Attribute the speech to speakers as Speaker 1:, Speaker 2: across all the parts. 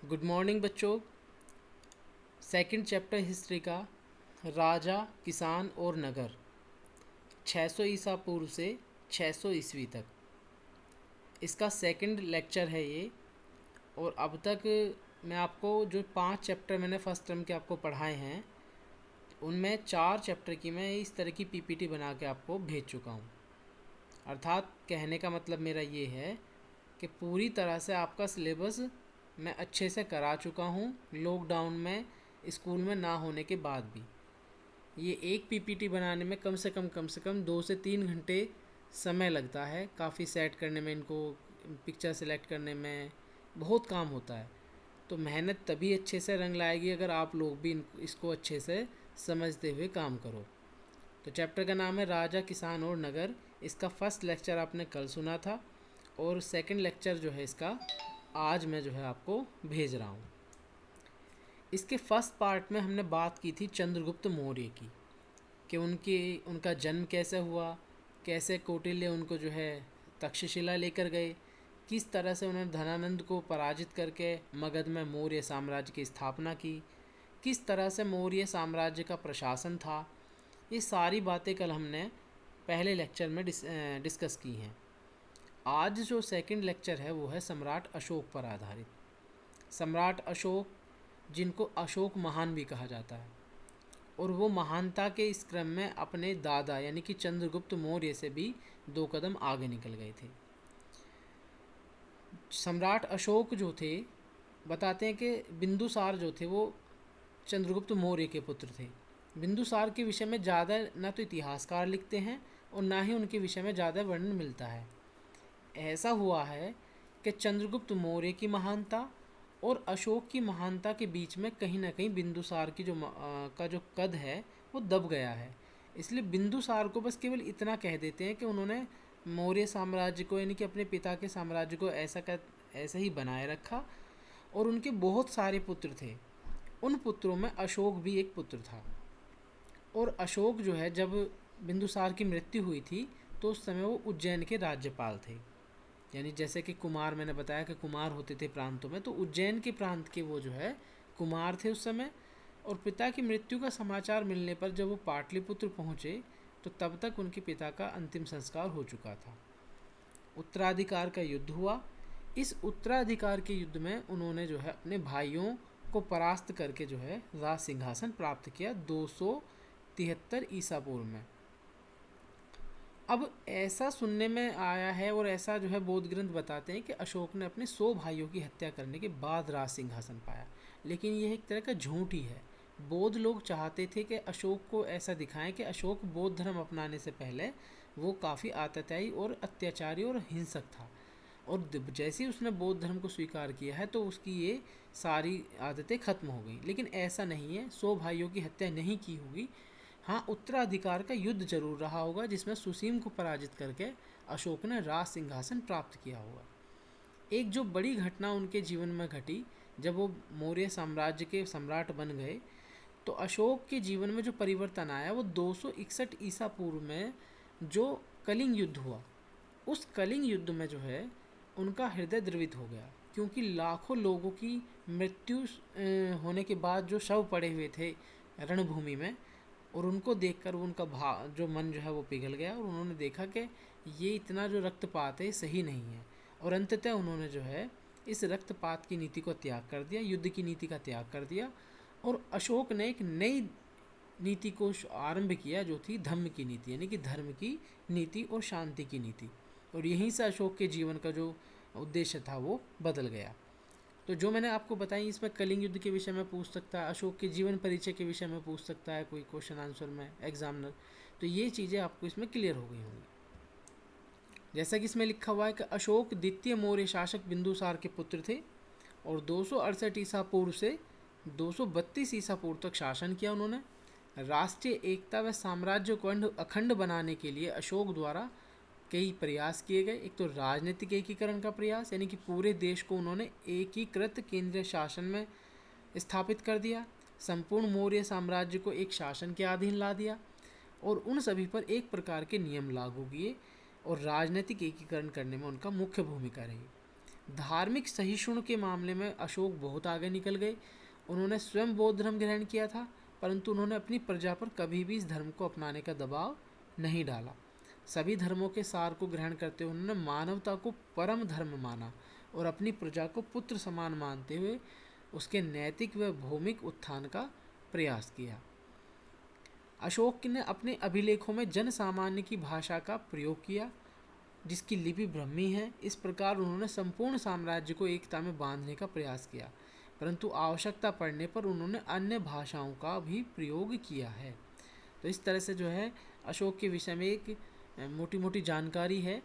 Speaker 1: Good morning बच्चों। Second chapter history का राजा, किसान और नगर 600 ईसा पूर्व से 600 ईस्वी तक इसका सेकंड लेक्चर है ये। और अब तक मैं आपको जो 5 चैप्टर मैंने फर्स्ट टर्म के आपको पढ़ाए हैं उनमें 4 चैप्टर की मैं इस तरह की पीपीटी बना के आपको भेज चुका हूँ। अर्थात कहने का मतलब मेरा ये है कि पूरी तरह से आपका सिलेबस मैं अच्छे से करा चुका हूँ लॉकडाउन में स्कूल में ना होने के बाद भी। ये एक पीपीटी बनाने में कम से कम 2 से 3 घंटे समय लगता है। काफ़ी सेट करने में, इनको पिक्चर सेलेक्ट करने में बहुत काम होता है। तो मेहनत तभी अच्छे से रंग लाएगी अगर आप लोग भी इसको अच्छे से समझते हुए काम करो। तो चैप्टर का नाम है राजा, किसान और नगर। इसका फर्स्ट लेक्चर आपने कल सुना था और सेकंड लेक्चर जो है इसका आज मैं जो है आपको भेज रहा हूँ। इसके फर्स्ट पार्ट में हमने बात की थी चंद्रगुप्त मौर्य की, कि उनका जन्म कैसे हुआ, कैसे कौटिल्य उनको जो है तक्षशिला लेकर गए, किस तरह से उन्होंने धनानंद को पराजित करके मगध में मौर्य साम्राज्य की स्थापना की, किस तरह से मौर्य साम्राज्य का प्रशासन था। ये सारी बातें कल हमने पहले लेक्चर में डिस्कस की हैं। आज जो सेकंड लेक्चर है वो है सम्राट अशोक पर आधारित। सम्राट अशोक, जिनको अशोक महान भी कहा जाता है, और वो महानता के इस क्रम में अपने दादा यानी कि चंद्रगुप्त मौर्य से भी 2 कदम आगे निकल गए थे। सम्राट अशोक जो थे, बताते हैं कि बिंदुसार जो थे वो चंद्रगुप्त मौर्य के पुत्र थे। बिंदुसार के विषय में ज़्यादा ना तो इतिहासकार लिखते हैं और ना ही उनके विषय में ज़्यादा वर्णन मिलता है। ऐसा हुआ है कि चंद्रगुप्त मौर्य की महानता और अशोक की महानता के बीच में कहीं ना कहीं बिंदुसार की का जो कद है वो दब गया है। इसलिए बिंदुसार को बस केवल इतना कह देते हैं कि उन्होंने मौर्य साम्राज्य को यानी कि अपने पिता के साम्राज्य को ऐसा ही बनाए रखा, और उनके बहुत सारे पुत्र थे। उन पुत्रों में अशोक भी एक पुत्र था। और अशोक जो है, जब बिंदुसार की मृत्यु हुई थी तो उस समय वो उज्जैन के राज्यपाल थे। यानी जैसे कि कुमार, मैंने बताया कि कुमार होते थे प्रांतों में, तो उज्जैन के प्रांत के वो जो है कुमार थे उस समय। और पिता की मृत्यु का समाचार मिलने पर जब वो पाटलिपुत्र पहुँचे तो तब तक उनके पिता का अंतिम संस्कार हो चुका था। उत्तराधिकार का युद्ध हुआ। इस उत्तराधिकार के युद्ध में उन्होंने जो है अपने भाइयों को परास्त करके जो है राज सिंहासन प्राप्त किया 273 ईसा पूर्व में। अब ऐसा सुनने में आया है और ऐसा जो है बौद्ध ग्रंथ बताते हैं कि अशोक ने अपने 100 भाइयों की हत्या करने के बाद राज सिंहासन पाया, लेकिन यह एक तरह का झूठ ही है। बौद्ध लोग चाहते थे कि अशोक को ऐसा दिखाएं कि अशोक बौद्ध धर्म अपनाने से पहले वो काफ़ी आतताई और अत्याचारी और हिंसक था, और जैसे ही उसने बौद्ध धर्म को स्वीकार किया है तो उसकी ये सारी आदतें खत्म हो गई। लेकिन ऐसा नहीं है, 100 भाइयों की हत्या नहीं की होगी। हाँ, उत्तराधिकार का युद्ध जरूर रहा होगा जिसमें सुसीम को पराजित करके अशोक ने राज सिंहासन प्राप्त किया होगा। एक जो बड़ी घटना उनके जीवन में घटी, जब वो मौर्य साम्राज्य के सम्राट बन गए, तो अशोक के जीवन में जो परिवर्तन आया वो 261 ईसा पूर्व में जो कलिंग युद्ध हुआ, उस कलिंग युद्ध में जो है उनका हृदय द्रवित हो गया, क्योंकि लाखों लोगों की मृत्यु होने के बाद जो शव पड़े हुए थे रणभूमि में, और उनको देखकर उनका जो मन जो है वो पिघल गया, और उन्होंने देखा कि ये इतना जो रक्तपात है सही नहीं है। और अंततः उन्होंने जो है इस रक्तपात की नीति को त्याग कर दिया, युद्ध की नीति का त्याग कर दिया, और अशोक ने एक नई नीति को आरंभ किया जो थी धम्म की नीति, यानी कि धर्म की नीति और शांति की नीति। और यहीं से अशोक के जीवन का जो उद्देश्य था वो बदल गया। तो जो मैंने आपको बताई, इसमें कलिंग युद्ध के विषय में पूछ सकता है, अशोक के जीवन परिचय के विषय में पूछ सकता है कोई क्वेश्चन आंसर में एग्जामिनर। तो ये चीज़ें आपको इसमें क्लियर हो गई होंगी। जैसा कि इसमें लिखा हुआ है कि अशोक द्वितीय मौर्य शासक बिंदुसार के पुत्र थे और 268 ईसा पूर्व से 232 ईसा पूर्व तक शासन किया उन्होंने। राष्ट्रीय एकता व साम्राज्य को अखंड बनाने के लिए अशोक द्वारा कई प्रयास किए गए। एक तो राजनीतिक एकीकरण का प्रयास, यानी कि पूरे देश को उन्होंने एकीकृत केंद्रीय शासन में स्थापित कर दिया, संपूर्ण मौर्य साम्राज्य को एक शासन के अधीन ला दिया और उन सभी पर एक प्रकार के नियम लागू किए, और राजनीतिक एकीकरण करने में उनका मुख्य भूमिका रही। धार्मिक सहिष्णु के मामले में अशोक बहुत आगे निकल गए। उन्होंने स्वयं बौद्ध धर्म ग्रहण किया था, परंतु उन्होंने अपनी प्रजा पर कभी भी इस धर्म को अपनाने का दबाव नहीं डाला। सभी धर्मों के सार को ग्रहण करते हुए उन्होंने मानवता को परम धर्म माना और अपनी प्रजा को पुत्र समान मानते हुए उसके नैतिक व भौमिक उत्थान का प्रयास किया। अशोक ने अपने अभिलेखों में जन सामान्य की भाषा का प्रयोग किया, जिसकी लिपि ब्राह्मी है। इस प्रकार उन्होंने संपूर्ण साम्राज्य को एकता में बांधने का प्रयास किया, परंतु आवश्यकता पड़ने पर उन्होंने अन्य भाषाओं का भी प्रयोग किया है। तो इस तरह से जो है अशोक के विषय में एक मोटी मोटी जानकारी है,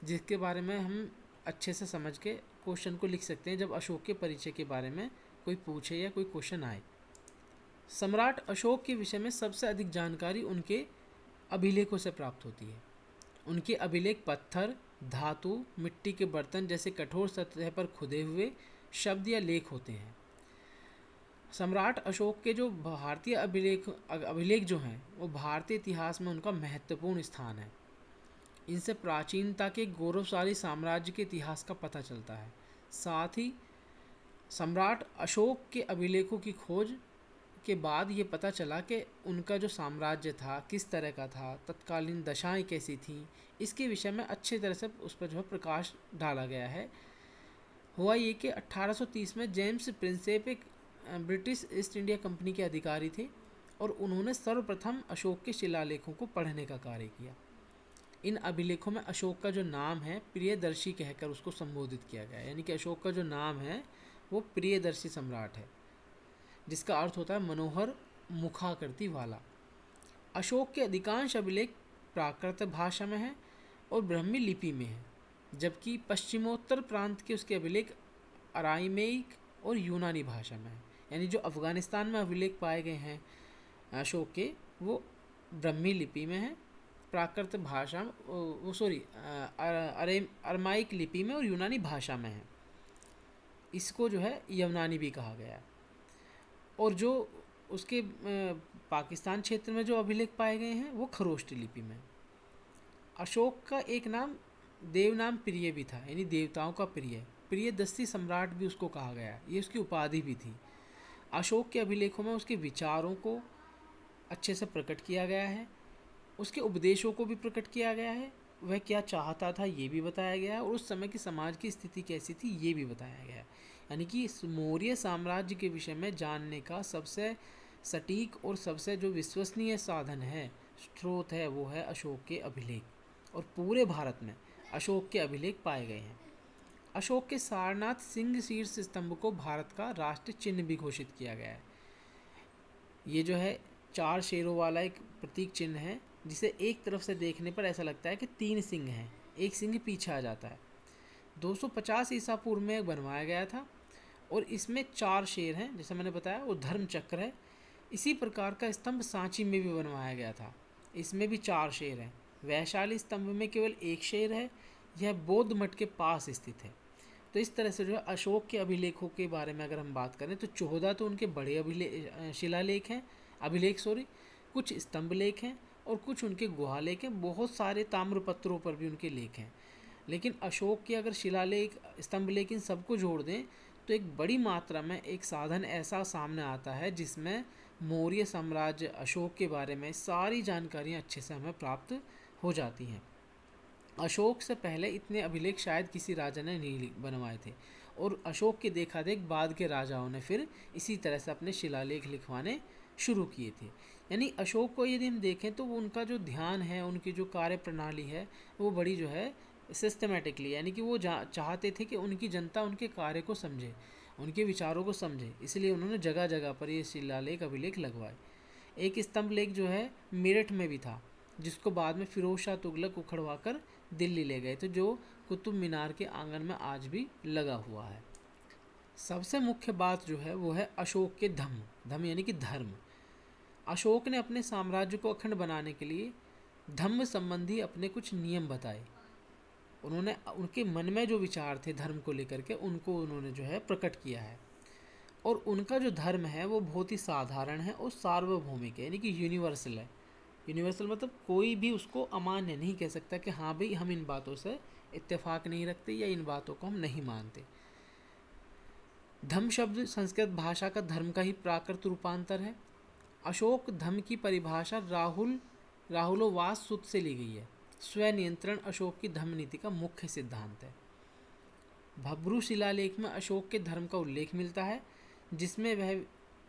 Speaker 1: जिसके बारे में हम अच्छे से समझ के क्वेश्चन को लिख सकते हैं जब अशोक के परिचय के बारे में कोई पूछे या कोई क्वेश्चन आए। सम्राट अशोक के विषय में सबसे अधिक जानकारी उनके अभिलेखों से प्राप्त होती है। उनके अभिलेख पत्थर, धातु, मिट्टी के बर्तन जैसे कठोर सतह पर खुदे हुए शब्द या लेख होते हैं। सम्राट अशोक के जो भारतीय अभिलेख जो हैं वो भारतीय इतिहास में उनका महत्वपूर्ण स्थान है। इनसे प्राचीनता के गौरवशाली साम्राज्य के इतिहास का पता चलता है। साथ ही सम्राट अशोक के अभिलेखों की खोज के बाद ये पता चला कि उनका जो साम्राज्य था किस तरह का था, तत्कालीन दशाएं कैसी थीं, इसके विषय में अच्छी तरह से उस पर जो है प्रकाश डाला गया है। हुआ ये कि 1830 में जेम्स प्रिंसेप एक ब्रिटिश ईस्ट इंडिया कंपनी के अधिकारी थे और उन्होंने सर्वप्रथम अशोक के शिलालेखों को पढ़ने का कार्य किया। इन अभिलेखों में अशोक का जो नाम है प्रियदर्शी कहकर उसको संबोधित किया गया है, यानी कि अशोक का जो नाम है वो प्रियदर्शी सम्राट है, जिसका अर्थ होता है मनोहर मुखाकृति वाला। अशोक के अधिकांश अभिलेख प्राकृत भाषा में है और ब्राह्मी लिपि में है, जबकि पश्चिमोत्तर प्रांत के उसके अभिलेख अराइमेइक और यूनानी भाषा में है। यानी जो अफ़गानिस्तान में अभिलेख पाए गए हैं अशोक के वो ब्राह्मी लिपि में है, प्राकृत भाषा अरमाइक लिपि में और यूनानी भाषा में है। इसको जो है यवनानी भी कहा गया है। और जो उसके पाकिस्तान क्षेत्र में जो अभिलेख पाए गए हैं वो खरोष्टी लिपि में। अशोक का एक नाम देवनाम प्रिय भी था, यानी देवताओं का प्रिय, प्रियदर्शी सम्राट भी उसको कहा गया, ये उसकी उपाधि भी थी। अशोक के अभिलेखों में उसके विचारों को अच्छे से प्रकट किया गया है, उसके उपदेशों को भी प्रकट किया गया है, वह क्या चाहता था ये भी बताया गया है और उस समय की समाज की स्थिति कैसी थी ये भी बताया गया है। यानी कि इस मौर्य साम्राज्य के विषय में जानने का सबसे सटीक और सबसे जो विश्वसनीय साधन है, स्रोत है, वो है अशोक के अभिलेख। और पूरे भारत में अशोक के अभिलेख पाए गए हैं। अशोक के सारनाथ सिंह शीर्ष स्तंभ को भारत का राष्ट्रीय चिन्ह भी घोषित किया गया है। ये जो है 4 शेरों वाला एक प्रतीक चिन्ह है, जिसे एक तरफ से देखने पर ऐसा लगता है कि 3 सिंह हैं, एक सिंह पीछे आ जाता है। 250 ईसा पूर्व में बनवाया गया था और इसमें 4 शेर हैं, जैसे मैंने बताया वो धर्म चक्र है। इसी प्रकार का स्तंभ सांची में भी बनवाया गया था, इसमें भी 4 शेर हैं। वैशाली स्तंभ में केवल 1 शेर है, यह बौद्ध मठ के पास स्थित है। तो इस तरह से जो है अशोक के अभिलेखों के बारे में अगर हम बात करें तो 14 तो उनके बड़े शिलालेख हैं, कुछ स्तंभ लेख हैं और कुछ उनके गुहा लेख हैं। बहुत सारे ताम्रपत्रों पर भी उनके लेख हैं। लेकिन अशोक के अगर शिलालेख, स्तंभ लेख, इन सबको जोड़ दें तो एक बड़ी मात्रा में एक साधन ऐसा सामने आता है जिसमें मौर्य साम्राज्य अशोक के बारे में सारी जानकारियाँ अच्छे से हमें प्राप्त हो जाती हैं। अशोक से पहले इतने अभिलेख शायद किसी राजा ने नहीं बनवाए थे और अशोक के देखा देख बाद के राजाओं ने फिर इसी तरह से अपने शिलालेख लिखवाने शुरू किए थे। यानी अशोक को यदि हम देखें तो वो उनका जो ध्यान है, उनकी जो कार्य प्रणाली है वो बड़ी जो है सिस्टमेटिकली, यानी कि वो चाहते थे कि उनकी जनता उनके कार्य को समझे, उनके विचारों को समझे, इसलिए उन्होंने जगह जगह पर ये शिलालेख अभिलेख लगवाए। एक स्तंभ लेख जो है मेरठ में भी था, जिसको बाद में फिरोज शाह तुगलक उखड़वा कर दिल्ली ले गए थे, जो कुतुब मीनार के आंगन में आज भी लगा हुआ है। सबसे मुख्य बात जो है वो है अशोक के धम्म यानी कि धर्म। अशोक ने अपने साम्राज्य को अखंड बनाने के लिए धम्म संबंधी अपने कुछ नियम बताए। उन्होंने उनके मन में जो विचार थे धर्म को लेकर के उनको उन्होंने जो है प्रकट किया है। और उनका जो धर्म है वो बहुत ही साधारण है और सार्वभौमिक है, यानी कि यूनिवर्सल है। यूनिवर्सल मतलब कोई भी उसको अमान्य नहीं कह सकता कि हाँ भाई हम इन बातों से इत्तेफाक नहीं रखते या इन बातों को हम नहीं मानते। धम शब्द संस्कृत भाषा का धर्म का ही प्राकृत रूपांतर है। अशोक धम की परिभाषा राहुलोवास सूत्र से ली गई है। स्वनियंत्रण अशोक की धर्म नीति का मुख्य सिद्धांत है। भब्रू शिलालेख में अशोक के धर्म का उल्लेख मिलता है, जिसमें वह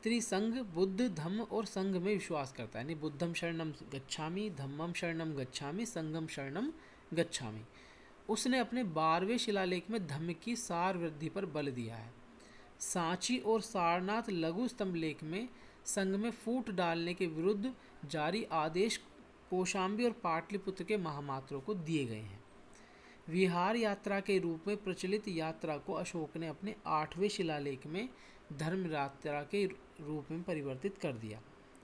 Speaker 1: त्रिसंग बुद्ध धम्म और संघ में विश्वास करता है, यानी बुद्धम शरणम गच्छामि, धम्मम शरणम गच्छामि, संघम शरणम गच्छामि। उसने अपने 12वें शिलालेख में धम्म की सार वृद्धि पर बल दिया है। सांची और सारनाथ लघु स्तंभ लेख में संघ में फूट डालने के विरुद्ध जारी आदेश कौशाम्बी और पाटलिपुत्र के महामात्रों को दिए गए हैं। विहार यात्रा के रूप में प्रचलित यात्रा को अशोक ने अपने 8वें शिलालेख में धर्म यात्रा के रूप में परिवर्तित कर दिया।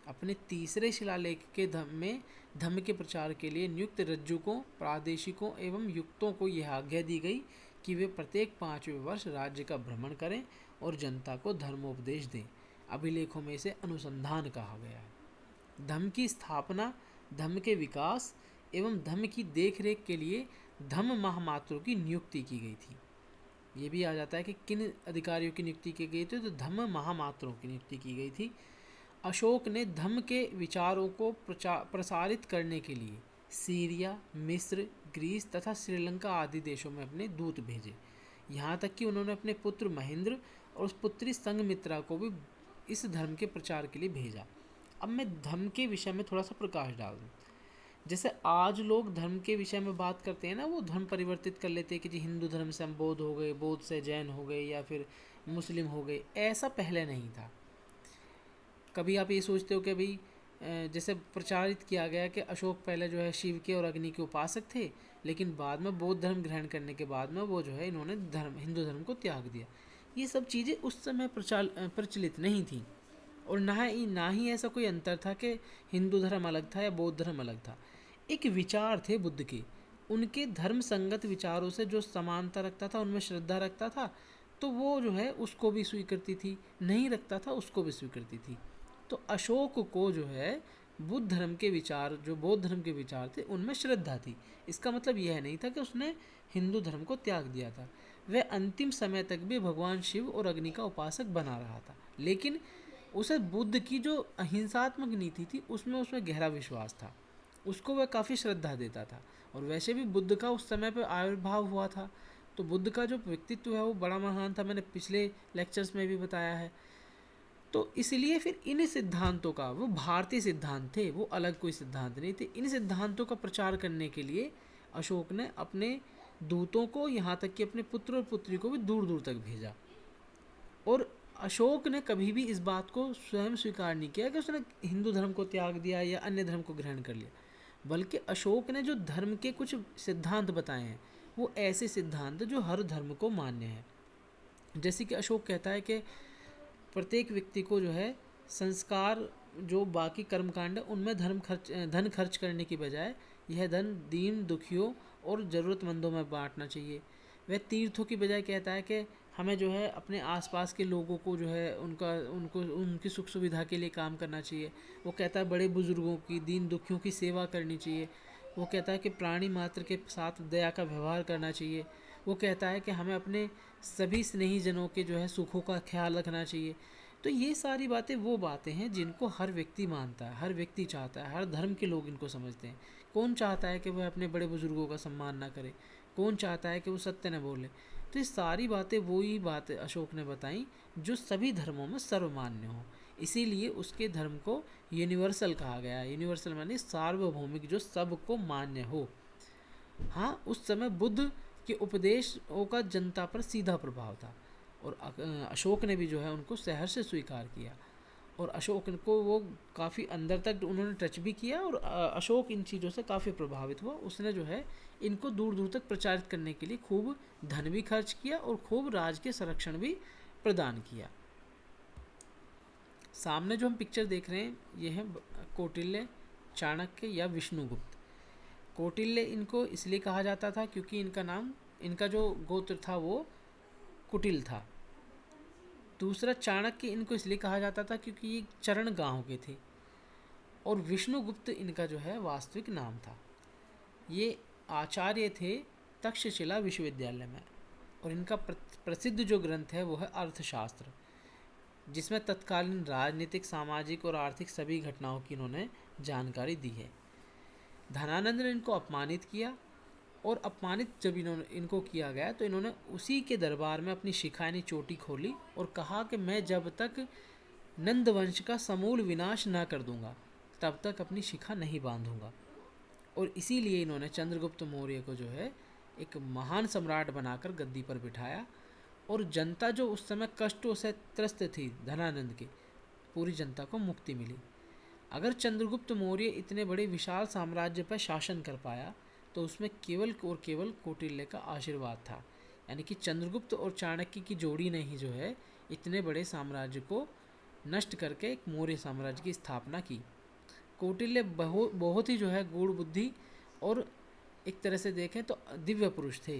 Speaker 1: अपने 3रे शिलालेख के धम्म के प्रचार के लिए नियुक्त रज्जुकों, प्रादेशिकों एवं युक्तों को यह आज्ञा दी गई कि वे प्रत्येक 5वें वर्ष राज्य का भ्रमण करें और जनता को धर्मोपदेश दें। अभिलेखों में इसे अनुसंधान कहा गया है। धम्म की स्थापना, धम्म के विकास एवं धम्म की देखरेख के लिए धम्म महामात्रों की नियुक्ति की गई थी। ये भी आ जाता है कि किन अधिकारियों की नियुक्ति की गई थी, तो धम्म महामात्रों की नियुक्ति की गई थी। अशोक ने धम्म के विचारों को प्रसारित करने के लिए सीरिया, मिस्र, ग्रीस तथा श्रीलंका आदि देशों में अपने दूत भेजे। यहाँ तक कि उन्होंने अपने पुत्र महेंद्र और उस पुत्री संघमित्रा को भी इस धर्म के प्रचार के लिए भेजा। अब मैं धर्म के विषय में थोड़ा सा प्रकाश डाल दूँ। जैसे आज लोग धर्म के विषय में बात करते हैं ना, वो धर्म परिवर्तित कर लेते हैं कि जी हिंदू धर्म से हम बौद्ध हो गए, बौद्ध से जैन हो गए या फिर मुस्लिम हो गए। ऐसा पहले नहीं था। कभी आप ये सोचते हो कि भाई जैसे प्रचारित किया गया कि अशोक पहले जो है शिव के और अग्नि के उपासक थे, लेकिन बाद में बौद्ध धर्म ग्रहण करने के बाद में वो जो है इन्होंने हिंदू धर्म को त्याग दिया। ये सब चीज़ें उस समय प्रचलित नहीं थी, और ना ही ऐसा कोई अंतर था कि हिंदू धर्म अलग था या बौद्ध धर्म अलग था। एक विचार थे बुद्ध के, उनके धर्म संगत विचारों से जो समानता रखता था, उनमें श्रद्धा रखता था, तो वो जो है उसको भी स्वीकृति थी, नहीं रखता था उसको भी स्वीकृति थी। तो अशोक को जो है बुद्ध धर्म के विचार, जो बौद्ध धर्म के विचार थे, उनमें श्रद्धा थी। इसका मतलब यह नहीं था कि उसने हिंदू धर्म को त्याग दिया था। वह अंतिम समय तक भी भगवान शिव और अग्नि का उपासक बना रहा था, लेकिन उसे बुद्ध की जो अहिंसात्मक नीति थी उसमें गहरा विश्वास था, उसको वह काफ़ी श्रद्धा देता था। और वैसे भी बुद्ध का उस समय पर आविर्भाव हुआ था, तो बुद्ध का जो व्यक्तित्व है वो बड़ा महान था, मैंने पिछले लेक्चर्स में भी बताया है। तो इसलिए फिर इन सिद्धांतों का, वो भारतीय सिद्धांत थे, वो अलग कोई सिद्धांत नहीं थे, इन सिद्धांतों का प्रचार करने के लिए अशोक ने अपने दूतों को, यहाँ तक कि अपने पुत्र और पुत्री को भी दूर दूर तक भेजा। और अशोक ने कभी भी इस बात को स्वयं स्वीकार नहीं किया कि उसने हिंदू धर्म को त्याग दिया या अन्य धर्म को ग्रहण कर लिया, बल्कि अशोक ने जो धर्म के कुछ सिद्धांत बताए हैं वो ऐसे सिद्धांत जो हर धर्म को मान्य है। जैसे कि अशोक कहता है कि प्रत्येक व्यक्ति को जो है संस्कार, जो बाकी कर्मकांड है उनमें धन खर्च करने की बजाय यह धन दीन दुखियों और ज़रूरतमंदों में बांटना चाहिए। वह तीर्थों की बजाय कहता है कि हमें जो है अपने आसपास के लोगों को जो है उनकी सुख सुविधा के लिए काम करना चाहिए। वो कहता है बड़े बुजुर्गों की, दीन दुखियों की सेवा करनी चाहिए। वो कहता है कि प्राणी मात्र के साथ दया का व्यवहार करना चाहिए। वो कहता है कि हमें अपने सभी स्नेही जनों के जो है सुखों का ख्याल रखना चाहिए। तो ये सारी बातें वो बातें हैं जिनको हर व्यक्ति मानता है, हर व्यक्ति चाहता है, हर धर्म के लोग इनको समझते हैं। कौन चाहता है कि वह अपने बड़े बुजुर्गों का सम्मान ना करे, कौन चाहता है कि वो सत्य न बोले। तो ये सारी बातें वही बातें अशोक ने बताई जो सभी धर्मों में सर्वमान्य हो। इसीलिए उसके धर्म को यूनिवर्सल कहा गया है। यूनिवर्सल माने सार्वभौमिक, जो सबको मान्य हो। हाँ, उस समय बुद्ध के उपदेशों का जनता पर सीधा प्रभाव था, और अशोक ने भी जो है उनको सहर्ष से स्वीकार किया, और अशोक को वो काफ़ी अंदर तक उन्होंने टच भी किया, और अशोक इन चीज़ों से काफ़ी प्रभावित हुआ। उसने जो है इनको दूर दूर तक प्रचारित करने के लिए खूब धन भी खर्च किया और खूब राज के संरक्षण भी प्रदान किया। सामने जो हम पिक्चर देख रहे हैं ये है कौटिल्य, चाणक्य या विष्णुगुप्त। कौटिल्य इनको इसलिए कहा जाता था क्योंकि इनका जो गोत्र था वो कुटिल था। दूसरा चाणक्य इनको इसलिए कहा जाता था क्योंकि ये चरण गांव के थे। और विष्णुगुप्त इनका जो है वास्तविक नाम था। ये आचार्य थे तक्षशिला विश्वविद्यालय में। और इनका प्रसिद्ध जो ग्रंथ है वो है अर्थशास्त्र, जिसमें तत्कालीन राजनीतिक, सामाजिक और आर्थिक सभी घटनाओं की इन्होंने जानकारी दी है। धनानंद ने इनको अपमानित किया, और अपमानित जब इनको किया गया तो इन्होंने उसी के दरबार में अपनी शिखा यानी चोटी खोली और कहा कि मैं जब तक नंद वंश का समूल विनाश न कर दूंगा तब तक अपनी शिखा नहीं बांधूंगा। और इसीलिए इन्होंने चंद्रगुप्त मौर्य को जो है एक महान सम्राट बनाकर गद्दी पर बिठाया। और जनता जो उस समय कष्टों से त्रस्त थी धनानंद की, पूरी जनता को मुक्ति मिली। अगर चंद्रगुप्त मौर्य इतने बड़े विशाल साम्राज्य पर शासन कर पाया तो उसमें केवल और केवल कौटिल्य का आशीर्वाद था। यानी कि चंद्रगुप्त और चाणक्य की जोड़ी ने ही जो है इतने बड़े साम्राज्य को नष्ट करके एक मौर्य साम्राज्य की स्थापना की। कौटिल्य बहुत ही जो है गूढ़ बुद्धि और एक तरह से देखें तो दिव्य पुरुष थे।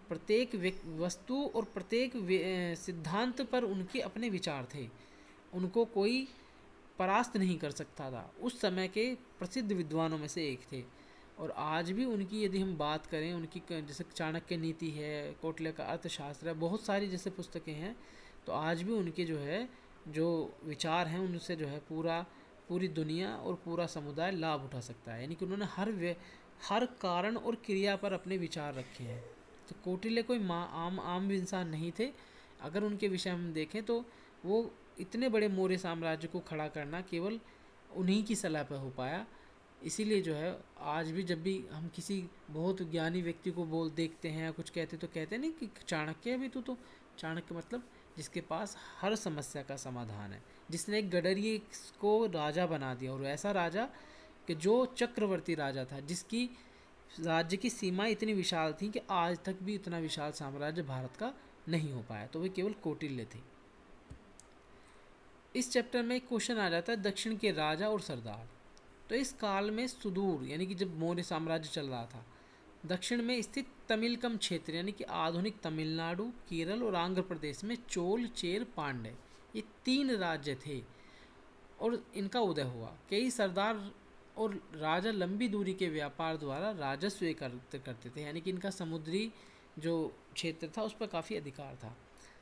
Speaker 1: प्रत्येक वस्तु और प्रत्येक सिद्धांत पर उनके अपने विचार थे, उनको कोई परास्त नहीं कर सकता था। उस समय के प्रसिद्ध विद्वानों में से एक थे। और आज भी उनकी यदि हम बात करें, उनकी जैसे चाणक्य नीति है, कौटिल्य का अर्थशास्त्र है, बहुत सारी जैसे पुस्तकें हैं, तो आज भी उनके जो है जो विचार हैं उनसे जो है पूरी दुनिया और पूरा समुदाय लाभ उठा सकता है। यानी कि उन्होंने हर कारण और क्रिया पर अपने विचार रखे हैं। तो कौटिल्य कोई आम इंसान नहीं थे। अगर उनके विषय में हम देखें तो वो इतने बड़े मौर्य साम्राज्य को खड़ा करना केवल उन्हीं की सलाह पर हो पाया। इसीलिए जो है आज भी जब भी हम किसी बहुत ज्ञानी व्यक्ति को देखते हैं कुछ कहते तो कहते नहीं कि चाणक्य है भी तो चाणक्य मतलब जिसके पास हर समस्या का समाधान है, जिसने एक गडरिये को राजा बना दिया, और ऐसा राजा कि जो चक्रवर्ती राजा था, जिसकी राज्य की सीमाएं इतनी विशाल थी कि आज तक भी इतना विशाल साम्राज्य भारत का नहीं हो पाया, तो वे केवल कौटिल्य थे। इस चैप्टर में एक क्वेश्चन आ जाता है दक्षिण के राजा और सरदार। तो इस काल में सुदूर यानी कि जब मौर्य साम्राज्य चल रहा था, दक्षिण में स्थित तमिलकम क्षेत्र यानी कि आधुनिक तमिलनाडु, केरल और आंध्र प्रदेश में चोल, चेर, पांड्य ये 3 राज्य थे और इनका उदय हुआ। कई सरदार और राजा लंबी दूरी के व्यापार द्वारा राजस्व एकत्रित करते थे, यानी कि इनका समुद्री जो क्षेत्र था उस पर काफ़ी अधिकार था।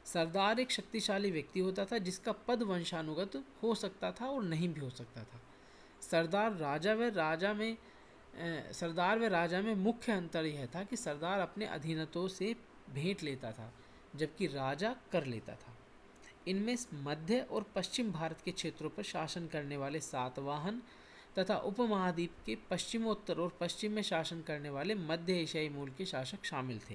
Speaker 1: सरदार एक शक्तिशाली व्यक्ति होता था जिसका पद वंशानुगत हो सकता था और नहीं भी हो सकता था। सरदार व राजा में मुख्य अंतर यह था कि सरदार अपने अधीनतों से भेंट लेता था जबकि राजा कर लेता था। इनमें मध्य और पश्चिम भारत के क्षेत्रों पर शासन करने वाले सातवाहन तथा उपमहाद्वीप के पश्चिमोत्तर और पश्चिम में शासन करने वाले मध्य एशियाई मूल के शासक शामिल थे।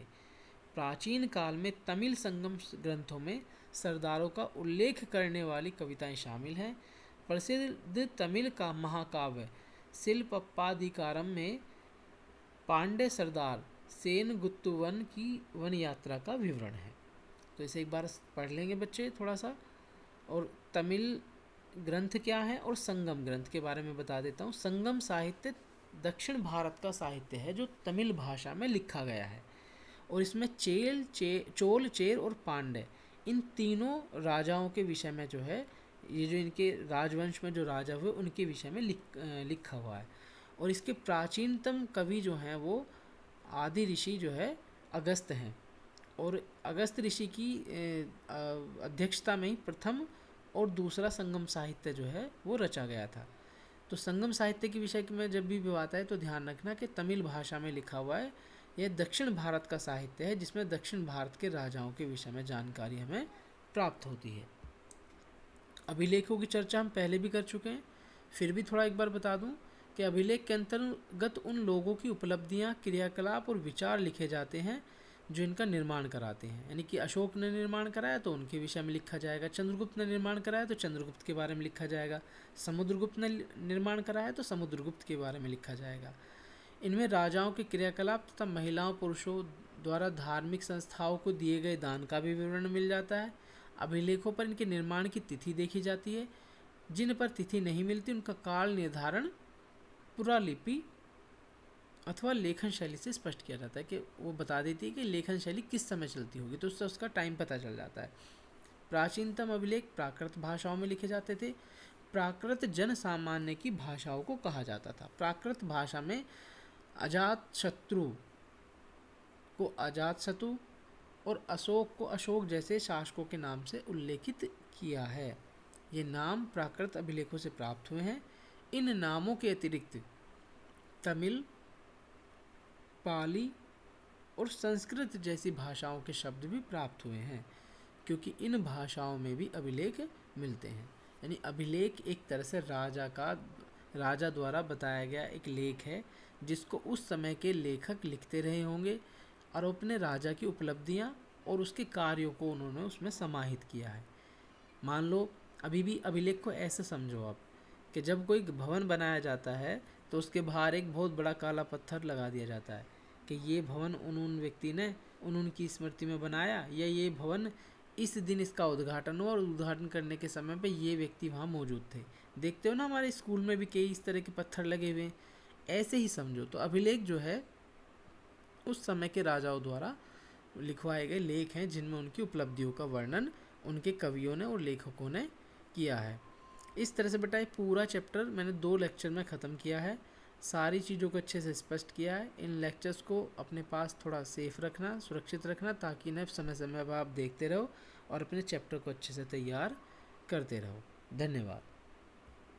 Speaker 1: प्राचीन काल में तमिल संगम ग्रंथों में सरदारों का उल्लेख करने वाली कविताएं शामिल हैं। प्रसिद्ध तमिल का महाकाव्य शिल्पप्पाधिकारम में पांड्य सरदार सेनगुत्तुवन की वन यात्रा का विवरण है। तो इसे एक बार पढ़ लेंगे बच्चे थोड़ा सा। और तमिल ग्रंथ क्या है और संगम ग्रंथ के बारे में बता देता हूँ। संगम साहित्य दक्षिण भारत का साहित्य है जो तमिल भाषा में लिखा गया है और इसमें चोल, चेर और पांड्य इन तीनों राजाओं के विषय में जो है, ये जो इनके राजवंश में जो राजा हुए उनके विषय में लिखा हुआ है। और इसके प्राचीनतम कवि जो हैं वो आदि ऋषि जो है अगस्त हैं और अगस्त ऋषि की अध्यक्षता में ही प्रथम और दूसरा संगम साहित्य जो है वो रचा गया था। तो संगम साहित्य के विषय में जब भी आता है तो ध्यान रखना कि तमिल भाषा में लिखा हुआ है। यह दक्षिण भारत का साहित्य है जिसमें दक्षिण भारत के राजाओं के विषय में जानकारी हमें प्राप्त होती है। अभिलेखों की चर्चा हम पहले भी कर चुके हैं, फिर भी थोड़ा एक बार बता दूं कि अभिलेख के अंतर्गत उन लोगों की उपलब्धियां, क्रियाकलाप और विचार लिखे जाते हैं जो इनका निर्माण कराते हैं। यानी कि अशोक ने निर्माण कराया तो उनके विषय में लिखा जाएगा, चंद्रगुप्त ने निर्माण कराया तो चंद्रगुप्त के बारे में लिखा जाएगा, समुद्रगुप्त ने निर्माण कराया तो समुद्रगुप्त के बारे में लिखा जाएगा। इनमें राजाओं के क्रियाकलाप तथा महिलाओं पुरुषों द्वारा धार्मिक संस्थाओं को दिए गए दान का भी विवरण मिल जाता है। अभिलेखों पर इनके निर्माण की तिथि देखी जाती है। जिन पर तिथि नहीं मिलती उनका काल निर्धारण पुरालिपि अथवा लेखन शैली से स्पष्ट किया जाता है कि वो बता देती है कि लेखन शैली किस समय चलती होगी, तो उससे उसका टाइम पता चल जाता है। प्राचीनतम अभिलेख प्राकृत भाषाओं में लिखे जाते थे। प्राकृत जन सामान्य की भाषाओं को कहा जाता था। प्राकृत भाषा में अजातशत्रु को अजातशत्रु और अशोक को अशोक जैसे शासकों के नाम से उल्लेखित किया है। ये नाम प्राकृत अभिलेखों से प्राप्त हुए हैं। इन नामों के अतिरिक्त तमिल, पाली और संस्कृत जैसी भाषाओं के शब्द भी प्राप्त हुए हैं, क्योंकि इन भाषाओं में भी अभिलेख मिलते हैं। यानी अभिलेख एक तरह से राजा द्वारा बताया गया एक लेख है, जिसको उस समय के लेखक लिखते रहे होंगे और अपने राजा की उपलब्धियां और उसके कार्यों को उन्होंने उसमें समाहित किया है। मान लो अभी भी अभिलेख को ऐसे समझो आप कि जब कोई भवन बनाया जाता है तो उसके बाहर एक बहुत बड़ा काला पत्थर लगा दिया जाता है कि ये भवन उन व्यक्ति ने उनकी स्मृति में बनाया, या ये भवन इस दिन इसका उद्घाटन हुआ और उद्घाटन करने के समय पे ये व्यक्ति वहाँ मौजूद थे। देखते हो ना हमारे स्कूल में भी कई इस तरह के पत्थर लगे हुए हैं। ऐसे ही समझो तो अभिलेख जो है उस समय के राजाओं द्वारा लिखवाए गए लेख हैं, जिनमें उनकी उपलब्धियों का वर्णन उनके कवियों ने और लेखकों ने किया है। इस तरह से बेटा ये पूरा चैप्टर मैंने 2 लेक्चर में ख़त्म किया है। सारी चीज़ों को अच्छे से स्पष्ट किया है। इन लेक्चर्स को अपने पास थोड़ा सेफ रखना, सुरक्षित रखना, ताकि इन्हें समय समय पर आप देखते रहो और अपने चैप्टर को अच्छे से तैयार करते रहो। धन्यवाद।